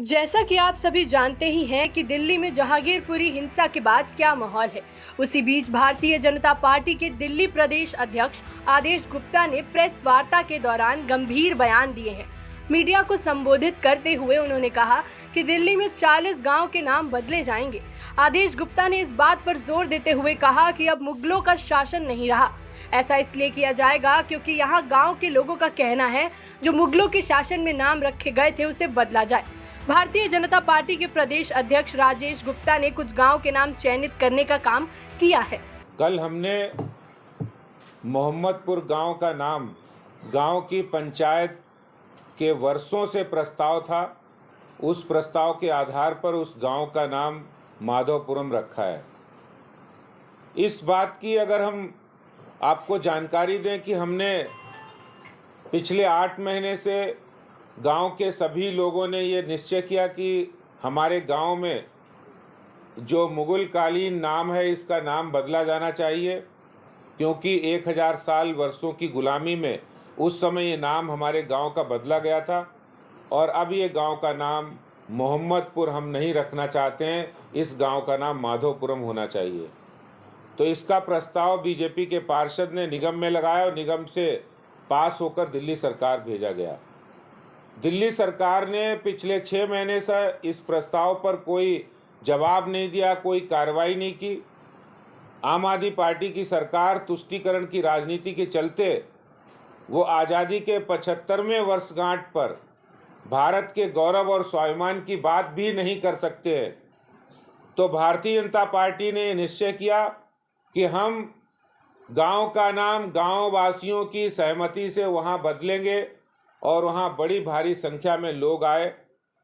जैसा कि आप सभी जानते ही हैं कि दिल्ली में जहांगीरपुरी हिंसा के बाद क्या माहौल है। उसी बीच भारतीय जनता पार्टी के दिल्ली प्रदेश अध्यक्ष आदेश गुप्ता ने प्रेस वार्ता के दौरान गंभीर बयान दिए हैं। मीडिया को संबोधित करते हुए उन्होंने कहा कि दिल्ली में 40 गांव के नाम बदले जाएंगे। आदेश गुप्ता ने इस बात पर जोर देते हुए कहा कि अब मुगलों का शासन नहीं रहा। ऐसा इसलिए किया जाएगा क्योंकि यहाँ गाँव के लोगों का कहना है जो मुगलों के शासन में नाम रखे गए थे उसे बदला जाए। भारतीय जनता पार्टी के प्रदेश अध्यक्ष राजेश गुप्ता ने कुछ गांव के नाम चयनित करने का काम किया है। कल हमने मोहम्मदपुर गांव का नाम गांव की पंचायत के वर्षों से प्रस्ताव था, उस प्रस्ताव के आधार पर उस गांव का नाम माधवपुरम रखा है। इस बात की अगर हम आपको जानकारी दें कि हमने पिछले 8 महीने से गांव के सभी लोगों ने ये निश्चय किया कि हमारे गांव में जो मुगल कालीन नाम है इसका नाम बदला जाना चाहिए, क्योंकि 1000 साल वर्षों की गुलामी में उस समय ये नाम हमारे गांव का बदला गया था और अब ये गांव का नाम मोहम्मदपुर हम नहीं रखना चाहते हैं, इस गांव का नाम माधवपुरम होना चाहिए। तो इसका प्रस्ताव बीजेपी के पार्षद ने निगम में लगाया और निगम से पास होकर दिल्ली सरकार भेजा गया। दिल्ली सरकार ने पिछले 6 महीने से इस प्रस्ताव पर कोई जवाब नहीं दिया, कोई कार्रवाई नहीं की। आम आदमी पार्टी की सरकार तुष्टीकरण की राजनीति के चलते वो आज़ादी के 75वें वर्षगांठ पर भारत के गौरव और स्वाभिमान की बात भी नहीं कर सकते हैं। तो भारतीय जनता पार्टी ने निश्चय किया कि हम गांव का नाम गांव वासियों की सहमति से वहां बदलेंगे और वहां बड़ी भारी संख्या में लोग आए।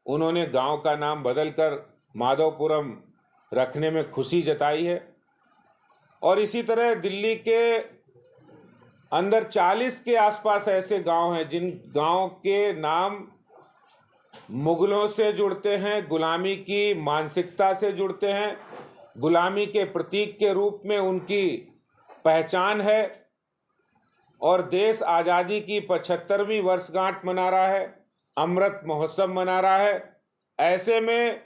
उन्होंने गांव का नाम बदलकर माधवपुरम रखने में खुशी जताई है। और इसी तरह दिल्ली के अंदर 40 के आसपास ऐसे गांव हैं जिन गांव के नाम मुगलों से जुड़ते हैं, गुलामी की मानसिकता से जुड़ते हैं, गुलामी के प्रतीक के रूप में उनकी पहचान है और देश आज़ादी की 75वीं वर्षगांठ मना रहा है, अमृत महोत्सव मना रहा है। ऐसे में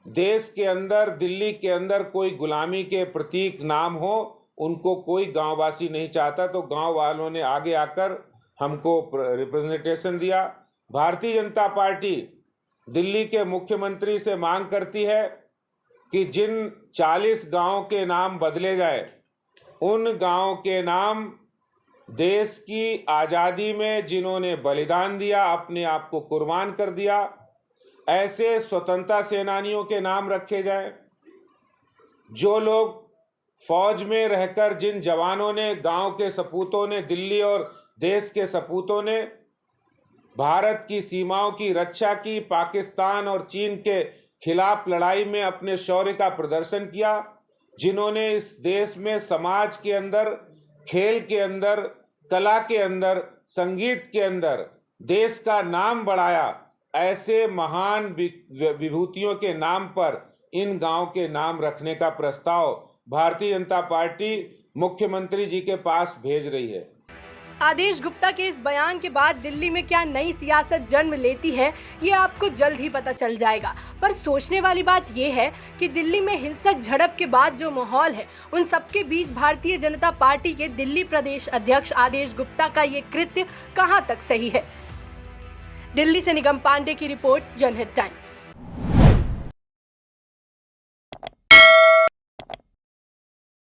देश के अंदर दिल्ली के अंदर कोई गुलामी के प्रतीक नाम हो, उनको कोई गांववासी नहीं चाहता। तो गांव वालों ने आगे आकर हमको रिप्रेजेंटेशन दिया। भारतीय जनता पार्टी दिल्ली के मुख्यमंत्री से मांग करती है कि जिन 40 गांव के नाम बदले जाए, उन गांव के नाम देश की आज़ादी में जिन्होंने बलिदान दिया, अपने आप को कुर्बान कर दिया, ऐसे स्वतंत्रता सेनानियों के नाम रखे जाएं। जो लोग फौज में रहकर, जिन जवानों ने, गांव के सपूतों ने, दिल्ली और देश के सपूतों ने भारत की सीमाओं की रक्षा की, पाकिस्तान और चीन के खिलाफ लड़ाई में अपने शौर्य का प्रदर्शन किया, जिन्होंने इस देश में समाज के अंदर, खेल के अंदर, कला के अंदर, संगीत के अंदर देश का नाम बढ़ाया, ऐसे महान विभूतियों के नाम पर इन गांव के नाम रखने का प्रस्ताव भारतीय जनता पार्टी मुख्यमंत्री जी के पास भेज रही है। आदेश गुप्ता के इस बयान के बाद दिल्ली में क्या नई सियासत जन्म लेती है, ये आपको जल्द ही पता चल जाएगा। पर सोचने वाली बात ये है कि दिल्ली में हिंसक झड़प के बाद जो माहौल है, उन सबके बीच भारतीय जनता पार्टी के दिल्ली प्रदेश अध्यक्ष आदेश गुप्ता का ये कृत्य कहां तक सही है। दिल्ली से निगम पांडे की रिपोर्ट, जनहित टाइम।